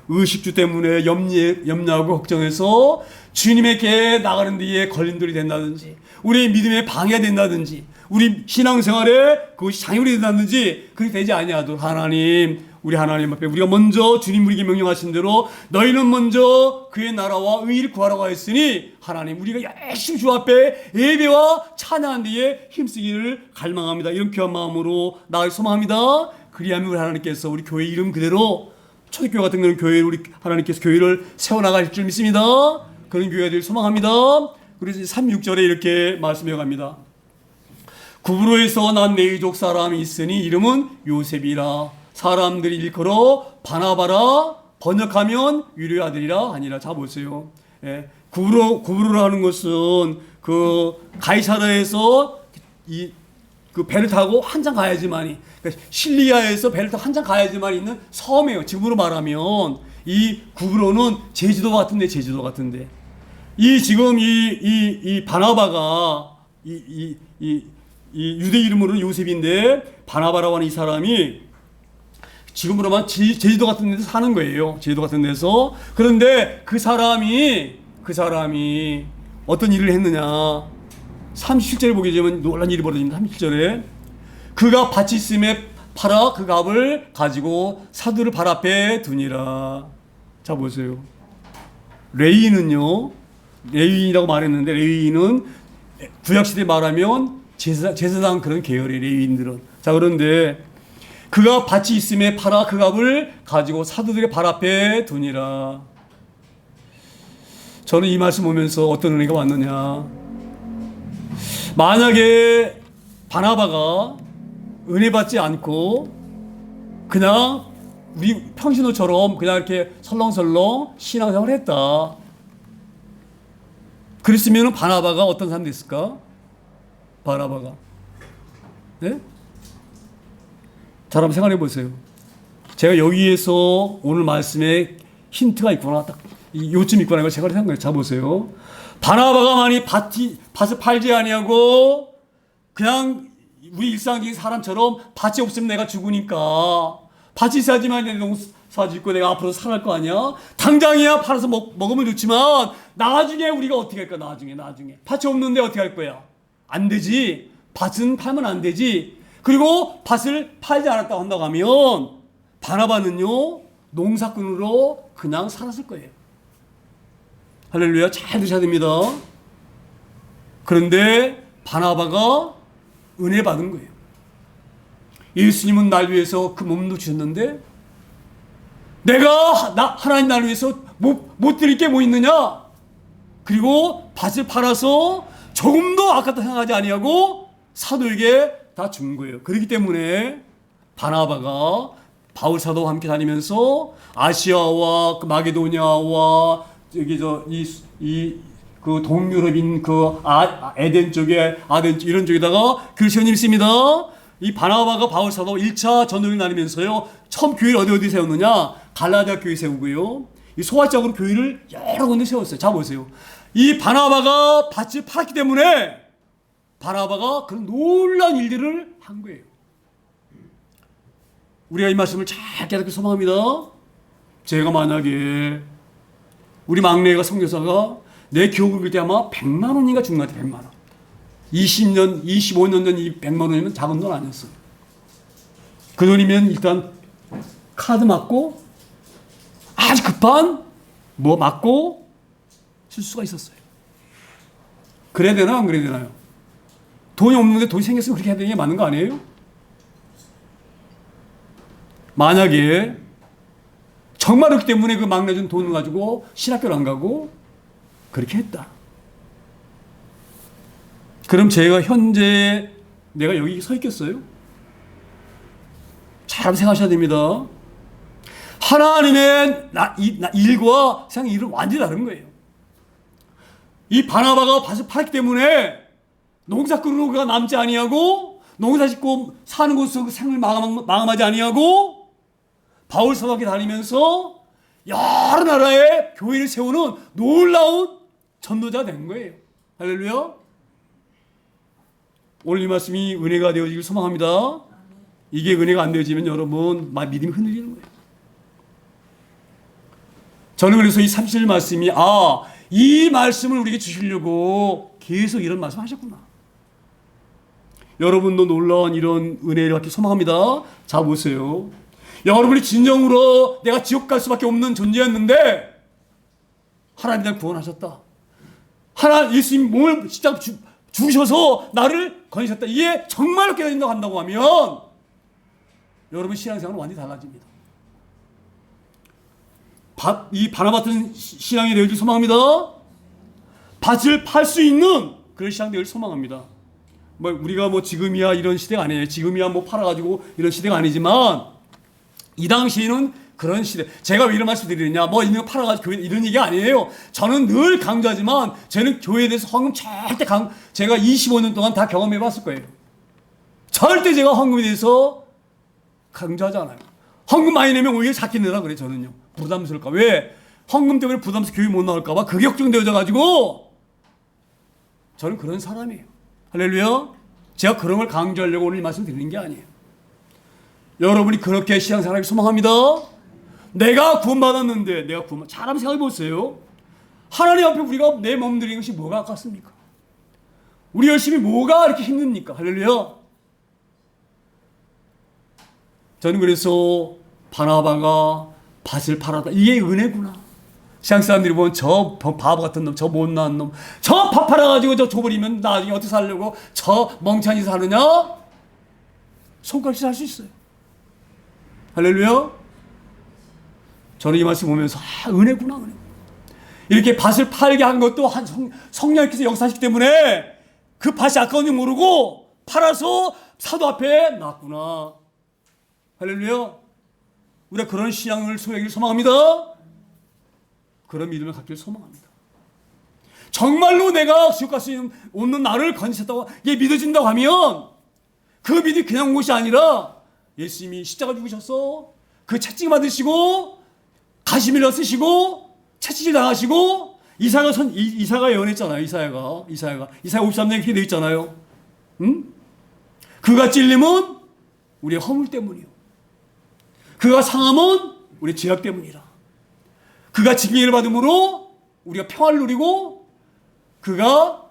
의식주 때문에 염려하고 걱정해서 주님에게 나가는 데에 걸림돌이 된다든지 우리 믿음에 방해가 된다든지 우리 신앙생활에 그것이 장애물이 된다든지 그렇게 되지 아니하도록 우리 하나님 앞에 우리가 먼저 주님 우리에게 명령하신 대로 너희는 먼저 그의 나라와 의를 구하라고 하였으니 하나님 우리가 열심히 주 앞에 예배와 찬양하는 데에 힘쓰기를 갈망합니다. 이런 귀한 마음으로 나아가기 소망합니다. 그리하면 우리 하나님께서 우리 교회 이름 그대로 초대교회 같은 그런 교회를 우리 하나님께서 교회를 세워나갈 줄 믿습니다. 그런 교회가 되길 소망합니다. 그래서 36절에 이렇게 말씀해 갑니다. 구브로에서 난 네이족 사람이 있으니 이름은 요셉이라 사람들이 일컬어 바나바라 번역하면 위로의 아들이라 하니라. 자 보세요. 예. 구브로라는 것은 그 가이사라에서 그 배를 타고 한참 가야지만이 그러니까 실리아에서 배를 타고 한참 가야지만 있는 섬이에요. 지금으로 말하면 이 구브로는 제주도 같은데 지금 이 바나바가 이 유대 이름으로는 요셉인데 바나바라고 하는 이 사람이 지금으로만 제주도 같은 데서 사는 거예요. 제주도 같은 데서. 그런데 그 사람이 어떤 일을 했느냐. 37절에 보게 되면 놀란 일이 벌어집니다. 37절에 그가 밭이 있음에 팔아 그 값을 가지고 사두를 발 앞에 두니라. 자 보세요. 레위인이라고 말했는데 레위인은 구약시대 말하면 제사장 그런 계열의 레위인들은. 자 그런데 그가 밭이 있음에 팔아 그 값을 가지고 사두들의 발 앞에 두니라. 저는 이 말씀 보면서 어떤 은혜가 왔느냐. 만약에 바나바가 은혜 받지 않고 그냥 우리 평신도처럼 그냥 이렇게 설렁설렁 신앙생활을 했다. 그랬으면 바나바가 어떤 사람이 됐을까? 바나바가. 네? 잘 한번 생각해 보세요. 제가 여기에서 오늘 말씀에 힌트가 있구나. 딱 요점 있구나. 이걸 제가 생각해 보세요. 바나바가 만약 밭을 팔지 아니하고 그냥 우리 일상적인 사람처럼 밭이 없으면 내가 죽으니까 밭이 있어야지만 내 농사 짓고 내가 앞으로 살아갈 거 아니야. 당장이야 팔아서 먹으면 좋지만 나중에 우리가 어떻게 할까. 나중에 밭이 없는데 어떻게 할 거야. 안 되지. 밭은 팔면 안 되지. 그리고 밭을 팔지 않았다고 한다고 하면 바나바는요 농사꾼으로 그냥 살았을 거예요. 할렐루야. 잘 드셔야 됩니다. 그런데 바나바가 은혜 받은 거예요. 예수님은 날 위해서 그 몸도 주셨는데 하나님 날 위해서 못 드릴 게 뭐 있느냐. 그리고 밭을 팔아서 조금도 아깝다 생각하지 아니하고 사도에게 다 준 거예요. 그렇기 때문에 바나바가 바울 사도와 함께 다니면서 아시아와 그 마게도니아와 여기 그 동유럽인 에덴 쪽에 아덴 이런 쪽에다가 교회를 세운 일이 있습니다. 이 바나바가 바울 사도 1차 전도를 다니면서요. 처음 교회를 어디 세웠느냐? 갈라디아 교회 세우고요. 이 소활적으로 교회를 여러 군데 세웠어요. 자 보세요. 이 바나바가 밭을 팔았기 때문에 바나바가 그런 놀라운 일들을 한 거예요. 우리가 이 말씀을 잘 깨닫게 소망합니다. 제가 만약에 우리 막내가 선교사가 내 기억을 그때 아마 100만 원인가 준 것 같아요. 100만 원. 20년, 25년 전 이 100만 원이면 작은 돈 아니었어요. 그 돈이면 일단 카드 맞고 아주 급한 뭐 맞고 쓸 수가 있었어요. 그래야 되나 안 그래야 되나요? 돈이 없는데 돈이 생겼으면 그렇게 해야 되는 게 맞는 거 아니에요? 만약에 정말 그렇기 때문에 그 막내 준 돈을 가지고 신학교를 안 가고 그렇게 했다. 그럼 제가 현재 내가 여기 서 있겠어요? 잘 생각하셔야 됩니다. 하나님의 일과 세상 일은 완전히 다른 거예요. 이 바나바가 밭을 팔기 때문에 농사꾼으로가 남지 아니하고 농사 짓고 사는 곳에서 생을 마감하지 아니하고 바울 사도에게 다니면서 여러 나라에 교회를 세우는 놀라운 전도자가 된 거예요. 할렐루야. 오늘 이 말씀이 은혜가 되어지길 소망합니다. 이게 은혜가 안 되어지면 여러분 믿음이 흔들리는 거예요. 저는 그래서 이 37 말씀이 이 말씀을 우리에게 주시려고 계속 이런 말씀 하셨구나. 여러분도 놀라운 이런 은혜를 받기 소망합니다. 자 보세요. 여러분이 진정으로 내가 지옥 갈 수밖에 없는 존재였는데 하나님이 날 구원하셨다. 예수님 몸을 진짜 죽으셔서 나를 건지셨다. 이게 정말로 깨어진다고 한다고 하면 여러분 신앙생활은 완전히 달라집니다. 이 바나바 같은 신앙이 되길 소망합니다. 밭을 팔 수 있는 그런 신앙 되길 소망합니다. 우리가 지금이야 이런 시대가 아니에요. 지금이야 팔아가지고 이런 시대가 아니지만 이 당시에는 그런 시대. 제가 왜 이런 말씀 드리느냐? 있는 거 팔아가지고 교회 이런 얘기 아니에요. 저는 늘 강조하지만 저는 교회에 대해서 헌금 절대 제가 25년 동안 다 경험해 봤을 거예요. 절대 제가 헌금에 대해서 강조하지 않아요. 헌금 많이 내면 오히려 작게 내라 그래 저는요. 부담스러울까? 왜? 헌금 때문에 부담스러워 교회 못 나올까 봐 그게 걱정되어져 가지고 저는 그런 사람이에요. 할렐루야. 제가 그런 걸 강조하려고 오늘 이 말씀 드리는 게 아니에요. 여러분이 그렇게 신앙생활을 소망합니다. 내가 구원받았는데 잘 한번 생각해 보세요. 하나님 앞에 우리가 내 몸 드리는 것이 뭐가 아깝습니까? 우리 열심히 뭐가 이렇게 힘듭니까? 할렐루야. 저는 그래서 바나바가 밭을 팔았다. 이게 은혜구나. 시장 사람들이 보면 저 바보 같은 놈, 저 못난 놈, 저 밥 팔아가지고 저 줘버리면 나중에 어떻게 살려고 저 멍청이 사느냐? 손가락질 할 수 있어요. 할렐루야. 저는 이 말씀 보면서 은혜구나, 은혜. 이렇게 밭을 팔게 한 것도 성령께서 역사하시기 때문에 그 밭이 아까운 줄 모르고 팔아서 사도 앞에 놨구나. 할렐루야. 우리가 그런 신앙을 소유하기를 소망합니다. 그런 믿음을 갖기를 소망합니다. 정말로 내가 지옥 갈 수 없는 나를 건지셨다고 이게 믿어진다고 하면 그 믿음이 그냥 온 것이 아니라 예수님이 십자가 죽으셔서 그 채찍 받으시고 가시밀러 쓰시고 채찍질 당하시고 이사가 예언했잖아요. 이사야가 53장 이렇게 되어 있잖아요. 그가 찔림은 우리의 허물 때문이요. 그가 상함은 우리의 죄악 때문이라. 그가 징계를 받음으로 우리가 평화를 누리고 그가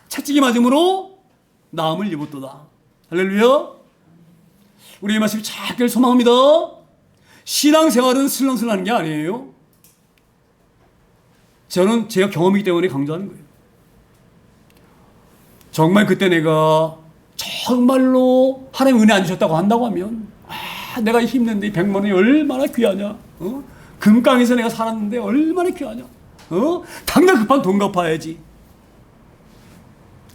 채찍이 맞음으로 나음을 입었도다. 할렐루야. 우리의 말씀이 찾기를 소망합니다. 신앙생활은 슬렁슬렁하는 게 아니에요. 저는 제가 경험이기 때문에 강조하는 거예요. 정말 그때 내가 정말로 하나님 은혜 안 주셨다고 한다고 하면 내가 힘든데 100만 원이 얼마나 귀하냐. 금강에서 내가 살았는데 얼마나 귀하냐. 당장 급한 돈 갚아야지.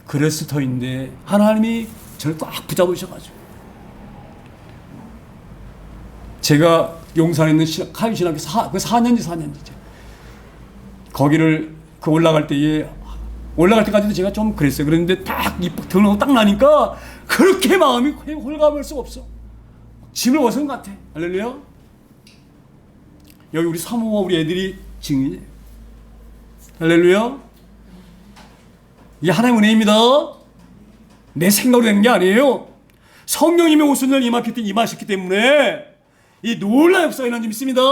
그랬을 터인데 하나님이 저를 꽉 붙잡으셔가지고 제가 용산에 있는 카유신학교 4년지죠. 거기를 올라갈 때까지도 제가 좀 그랬어요. 그런데 딱 입학 등록하고 딱 나니까 그렇게 마음이 홀가분할 수가 없어. 짐을 벗은 것 같아. 할렐루야. 여기 우리 사모와 우리 애들이 증인이에요. 할렐루야. 이게 하나님의 은혜입니다. 내 생각으로 되는 게 아니에요. 성령님의 오순절 임하셨기 때문에 이 놀라운 역사가 일어난 줄 믿습니다.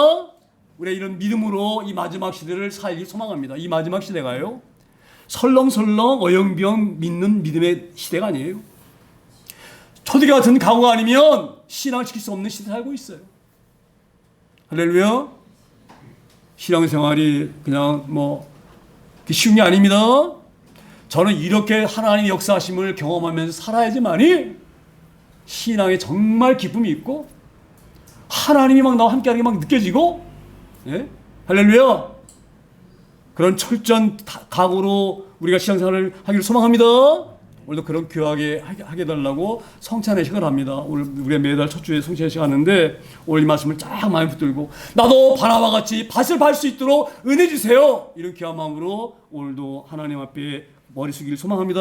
우리가 이런 믿음으로 이 마지막 시대를 살기 소망합니다. 이 마지막 시대가요, 설렁설렁 어영비영 믿는 믿음의 시대가 아니에요. 초대교 같은 각오가 아니면 신앙을 지킬 수 없는 시대에 살고 있어요. 할렐루야. 신앙생활이 그냥 쉬운 게 아닙니다. 저는 이렇게 하나님의 역사하심을 경험하면서 살아야지만이 신앙에 정말 기쁨이 있고 하나님이 막 나와 함께하는 게 막 느껴지고, 예? 할렐루야. 그런 철저한 각오로 우리가 신앙생활을 하기를 소망합니다. 오늘도 그런 귀하게 하게 달라고 성찬의 시간을 합니다. 오늘 우리가 매달 첫 주에 성찬의 시간 하는데 오늘 이 말씀을 쫙 많이 붙들고 나도 바나바와 같이 밭을 밟을 수 있도록 은혜 주세요. 이런 귀한 마음으로 오늘도 하나님 앞에 머리 숙이기를 소망합니다.